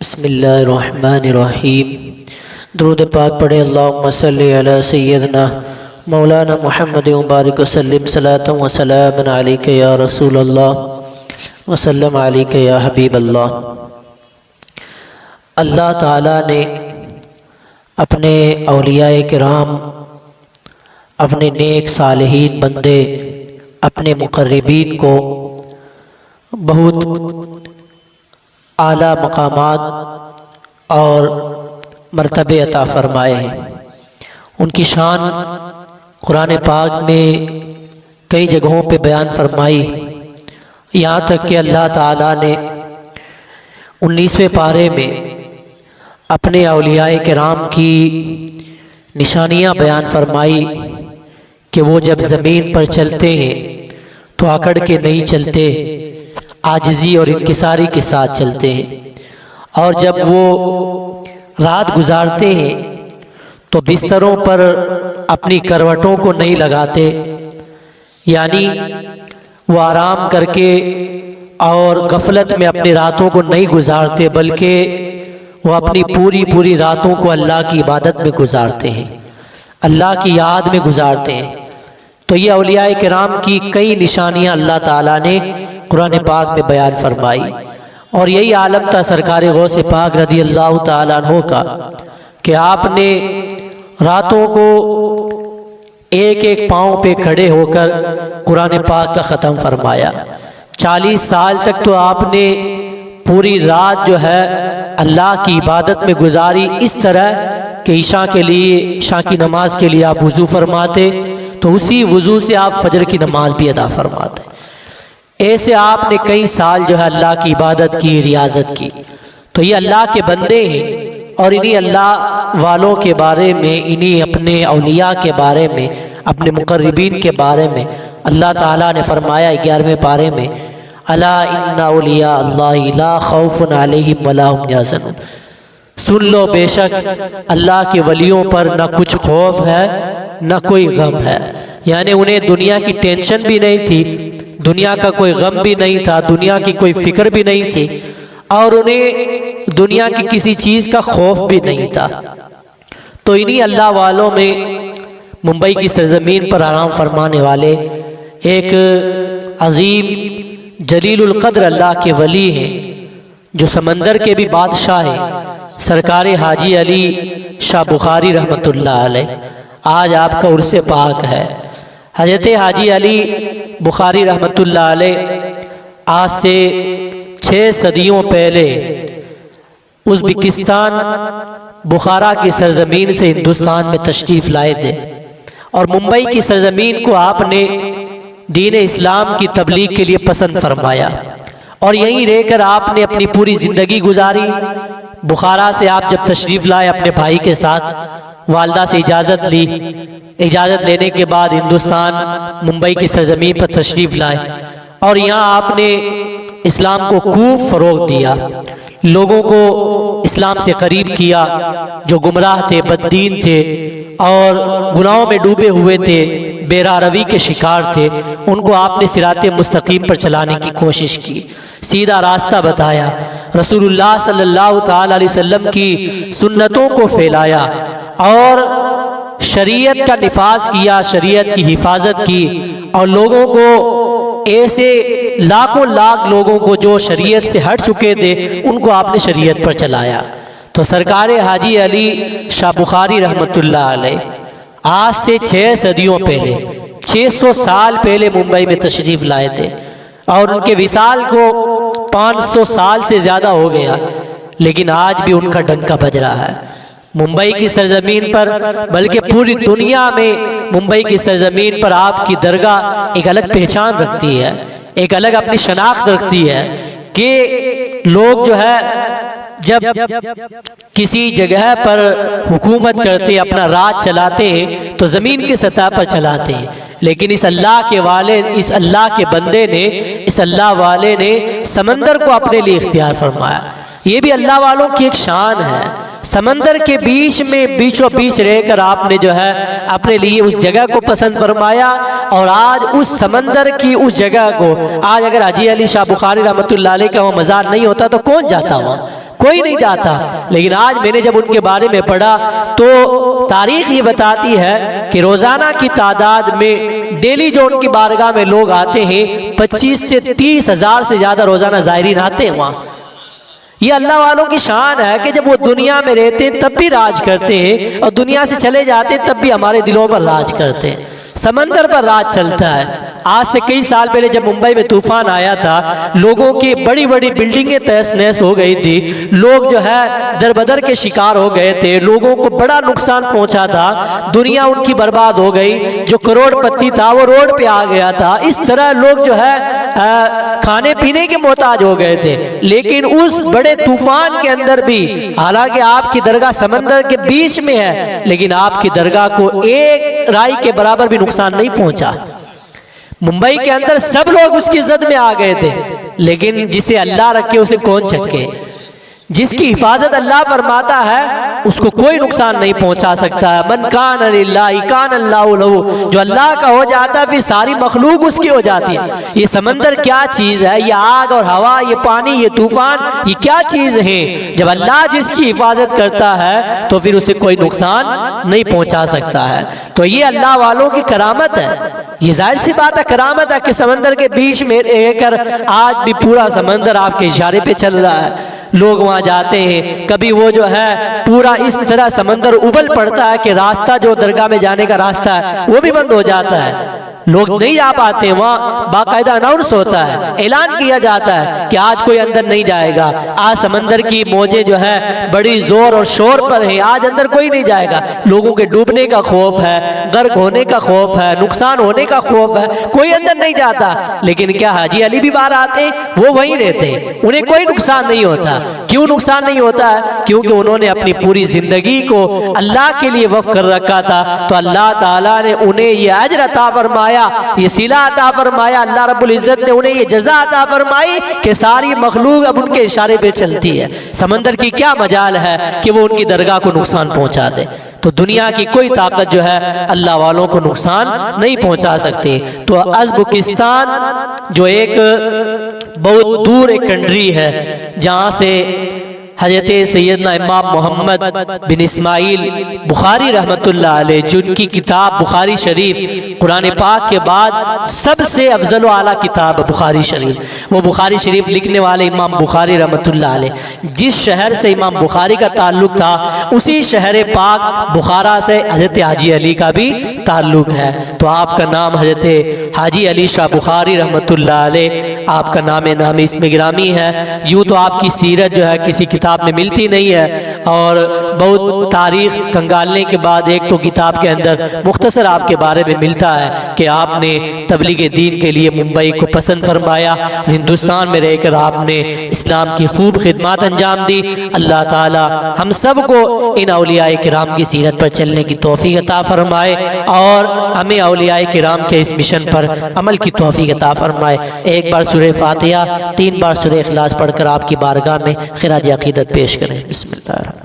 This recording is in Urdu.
بسم اللہ الرحمن الرحیم۔ درود پاک پڑھیں۔ اللہم صلی علی سیدنا مولانا محمد مبارک وسلم صلاۃ و سلام علیک یا رسول اللہ وسلم علیک یا حبیب اللہ۔ اللہ تعالیٰ نے اپنے اولیاء کرام، اپنے نیک صالحین بندے، اپنے مقربین کو بہت اعلیٰ مقامات اور مرتبے عطا فرمائے ہیں۔ ان کی شان قرآن پاک میں کئی جگہوں پہ بیان فرمائی، یہاں تک کہ اللہ تعالیٰ نے 19ویں پارے میں اپنے اولیاء کرام کی نشانیاں بیان فرمائی کہ وہ جب زمین پر چلتے ہیں تو اکڑ کے نہیں چلتے، عاجزی اور انکساری کے ساتھ چلتے ہیں، اور جب وہ رات گزارتے ہیں تو بستروں پر اپنی کروٹوں کو نہیں لگاتے، یعنی وہ آرام کر کے اور غفلت میں اپنی راتوں کو نہیں گزارتے، بلکہ وہ اپنی پوری راتوں کو اللہ کی عبادت میں گزارتے ہیں، اللہ کی یاد میں گزارتے ہیں۔ تو یہ اولیاء کرام کی کئی نشانیاں اللہ تعالیٰ نے قرآن پاک میں بیان فرمائی، اور یہی عالم تھا سرکار غوث پاک رضی اللہ تعالیٰ عنہ کا کہ آپ نے راتوں کو ایک ایک پاؤں پہ کھڑے ہو کر قرآن پاک کا ختم فرمایا۔ 40 سال تک تو آپ نے پوری رات جو ہے اللہ کی عبادت میں گزاری، اس طرح کہ عشاء کی نماز کے لیے آپ وضو فرماتے تو اسی وضو سے آپ فجر کی نماز بھی ادا فرماتے۔ ایسے آپ نے کئی سال جو ہے اللہ کی عبادت کی، ریاضت کی۔ تو یہ اللہ کے بندے ہیں، اور انہی اللہ والوں کے بارے میں، انہی اپنے اولیاء کے بارے میں، اپنے مقربین کے بارے میں اللہ تعالیٰ نے فرمایا 11ویں پارے میں، الا ان اولیاء اللہ لا خوف علیہم ولا هم یحزنون۔ سن لو، بے شک اللہ کے ولیوں پر نہ کچھ خوف ہے نہ کوئی غم ہے، یعنی انہیں دنیا کی ٹینشن بھی نہیں تھی، دنیا کا کوئی غم بھی نہیں تھا، دنیا کی کوئی فکر بھی نہیں تھی، اور انہیں دنیا کی کسی چیز کا خوف بھی نہیں تھا۔ تو انہی اللہ والوں میں ممبئی کی سرزمین پر آرام فرمانے والے ایک عظیم جلیل القدر اللہ کے ولی ہیں، جو سمندر کے بھی بادشاہ ہیں، سرکار حاجی علی شاہ بخاری رحمۃ اللہ علیہ۔ آج آپ کا عرس پاک ہے۔ حضرت حاجی علی بخاری رحمۃ اللہ علیہ آج سے 6 صدیوں پہلے ازبکستان بخارا کی سرزمین سے ہندوستان میں تشریف لائے تھے، اور ممبئی کی سرزمین کو آپ نے دین اسلام کی تبلیغ کے لیے پسند فرمایا، اور یہیں رہ کر آپ نے اپنی پوری زندگی گزاری۔ بخارا سے آپ جب تشریف لائے اپنے بھائی کے ساتھ، والدہ سے اجازت لی، اجازت لینے کے بعد ہندوستان ممبئی کی سرزمین پر تشریف لائے، اور یہاں آپ نے اسلام کو خوب فروغ دیا، لوگوں کو اسلام سے قریب کیا، جو گمراہ تھے، بددین تھے اور گناہوں میں ڈوبے ہوئے تھے، بے راہ روی کے شکار تھے، ان کو آپ نے صراط مستقیم پر چلانے کی کوشش کی، سیدھا راستہ بتایا، رسول اللہ صلی اللہ تعالی علیہ وسلم کی سنتوں کو پھیلایا، اور شریعت کا نفاذ کیا، شریعت کی حفاظت کی، اور لوگوں کو ایسے لاکھوں لاکھ لوگوں کو جو شریعت سے ہٹ چکے تھے ان کو آپ نے شریعت پر چلایا۔ تو سرکار حاجی علی شاہ بخاری رحمۃ اللہ علیہ آج سے 6 صدیوں پہلے، 600 سال پہلے ممبئی میں تشریف لائے تھے، اور ان کے وصال کو 500 سال سے زیادہ ہو گیا، لیکن آج بھی ان کا ڈنکا بج رہا ہے ممبئی کی سرزمین پر، بلکہ پوری دنیا میں ممبئی کی سرزمین پر آپ کی درگاہ ایک الگ پہچان رکھتی ہے، ایک الگ اپنی شناخت رکھتی ہے، کہ لوگ جو ہے جب کسی جگہ پر حکومت کرتے، اپنا راج چلاتے ہیں تو زمین کی سطح پر چلاتے ہیں، لیکن اس اللہ کے بندے نے، اس اللہ والے نے سمندر کو اپنے لیے اختیار فرمایا۔ یہ بھی اللہ والوں کی ایک شان ہے، سمندر کے بیچ میں بیچوں بیچ رہ کر آپ نے جو ہے اپنے لیے اس جگہ کو پسند فرمایا، اور آج اس سمندر کی اس جگہ کو، آج اگر حاجی علی شاہ بخاری رحمۃ اللہ علیہ کا وہ مزار نہیں ہوتا تو کون جاتا وہاں؟ کوئی نہیں جاتا۔ لیکن آج میں نے جب ان کے بارے میں پڑھا تو تاریخ یہ بتاتی ہے کہ روزانہ کی تعداد میں ڈیلی جو ان کی بارگاہ میں لوگ آتے ہیں 25 سے 30 ہزار سے زیادہ روزانہ زائرین آتے ہیں وہاں۔ یہ اللہ والوں کی شان ہے کہ جب وہ دنیا میں رہتے ہیں تب بھی راج کرتے ہیں، اور دنیا سے چلے جاتے ہیں تب بھی ہمارے دلوں پر راج کرتے ہیں، سمندر پر راج چلتا ہے۔ آج سے کئی سال پہلے جب ممبئی میں طوفان آیا تھا، لوگوں کی بڑی بڑی بلڈنگیں تہس نہس ہو گئی تھی، لوگ جو ہے در بدر کے شکار ہو گئے تھے، لوگوں کو بڑا نقصان پہنچا تھا، دنیا ان کی برباد ہو گئی، جو کروڑ پتی تھا وہ روڈ پہ آ گیا تھا۔ اس طرح لوگ جو ہے کھانے پینے کے محتاج ہو گئے تھے۔ لیکن اس بڑے طوفان کے اندر بھی، حالانکہ آپ کی درگاہ سمندر کے بیچ میں ہے، لیکن آپ کی درگاہ کو ایک رائی کے برابر بھی نقصان نہیں پہنچا۔ ممبئی کے اندر سب لوگ اس کی زد میں آ گئے تھے، لیکن جسے اللہ رکھے اسے کون چکے؟ جس کی حفاظت اللہ فرماتا ہے اس کو کوئی نقصان نہیں پہنچا سکتا ہے۔ من کان للہ کان اللہ لہ، جو اللہ کا ہو جاتا ہے پھر ساری مخلوق اس کی ہو جاتی ہے۔ یہ سمندر کیا چیز ہے، یہ آگ اور ہوا، یہ پانی، یہ طوفان، یہ کیا چیز ہے؟ جب اللہ جس کی حفاظت کرتا ہے تو پھر اسے کوئی نقصان نہیں پہنچا سکتا ہے۔ تو یہ اللہ والوں کی کرامت ہے، یہ ظاہر سی بات ہے کرامت ہے کہ سمندر کے بیچ میں رہ کر آج بھی پورا سمندر آپ کے اشارے پہ چل رہا ہے، لوگ وہاں جاتے ہیں۔ کبھی وہ جو ہے پورا اس طرح سمندر ابل پڑتا ہے کہ راستہ جو درگاہ میں جانے کا راستہ ہے وہ بھی بند ہو جاتا ہے، لوگ نہیں جا پاتے ہیں۔ وہاں باقاعدہ اناؤنس ہوتا ہے، اعلان کیا جاتا ہے کہ آج کوئی اندر نہیں جائے گا، آج سمندر کی موجیں جو ہے بڑی زور اور شور پر ہیں، آج اندر کوئی نہیں جائے گا۔ لوگوں کے ڈوبنے کا خوف ہے، غرق ہونے کا خوف ہے، نقصان ہونے کا خوف ہے، کوئی اندر نہیں جاتا۔ لیکن کیا حاجی علی بھی باہر آتے ہیں؟ وہ وہیں رہتے ہیں، انہیں کوئی نقصان نہیں ہوتا۔ کیوں نقصان نہیں ہوتا ہے؟ کیونکہ انہوں نے اپنی پوری زندگی کو اللہ کے لیے وقف کر رکھا تھا، تو اللہ تعالیٰ نے انہیں یہ اجر عطا فرمایا، یہ صلہ عطا فرمایا، اللہ رب العزت نے انہیں یہ جزا عطا فرمائی کہ ساری مخلوق اب ان کے اشارے پہ چلتی ہے۔ سمندر کی کیا مجال ہے کہ وہ ان کی درگاہ کو نقصان پہنچا دے؟ تو دنیا کی کوئی طاقت جو ہے اللہ والوں کو نقصان نہیں پہنچا سکتی۔ تو ازبکستان جو ایک بہت دور ایک کنٹری ہے جہاں سے حضرت سیدنا امام محمد بن اسماعیل بخاری رحمت اللہ علیہ، جن کی کتاب بخاری شریف قرآن پاک کے بعد سب سے افضل و اعلیٰ کتاب بخاری شریف، وہ بخاری شریف لکھنے والے امام بخاری رحمت اللہ علیہ جس شہر سے امام بخاری کا تعلق تھا اسی شہر پاک بخارا سے حضرت حاجی علی کا بھی تعلق ہے۔ تو آپ کا نام حضرت حاجی علی شاہ بخاری رحمت اللہ علیہ، آپ کا نام اس میں گرامی ہے۔ یوں تو آپ کی سیرت جو ہے کسی کتاب میں ملتی نہیں ہے، اور بہت تاریخ کنگالنے کے بعد ایک تو کتاب کے اندر مختصر آپ کے بارے میں ملتا ہے کہ آپ نے تبلیغ دین کے لیے ممبئی کو پسند فرمایا، ہندوستان میں رہ کر آپ نے اسلام کی خوب خدمات انجام دی۔ اللہ تعالی ہم سب کو ان اولیاء کرام کی سیرت پر چلنے کی توفیق عطا فرمائے، اور ہمیں اولیاء کرام کے اس مشن پر عمل کی توفیق عطا فرمائے۔ ایک بار سورہ فاتحہ، 3 بار سورہ اخلاص پڑھ کر آپ کی بارگاہ میں خراج عقیدت پیش کریں۔ بسم اللہ۔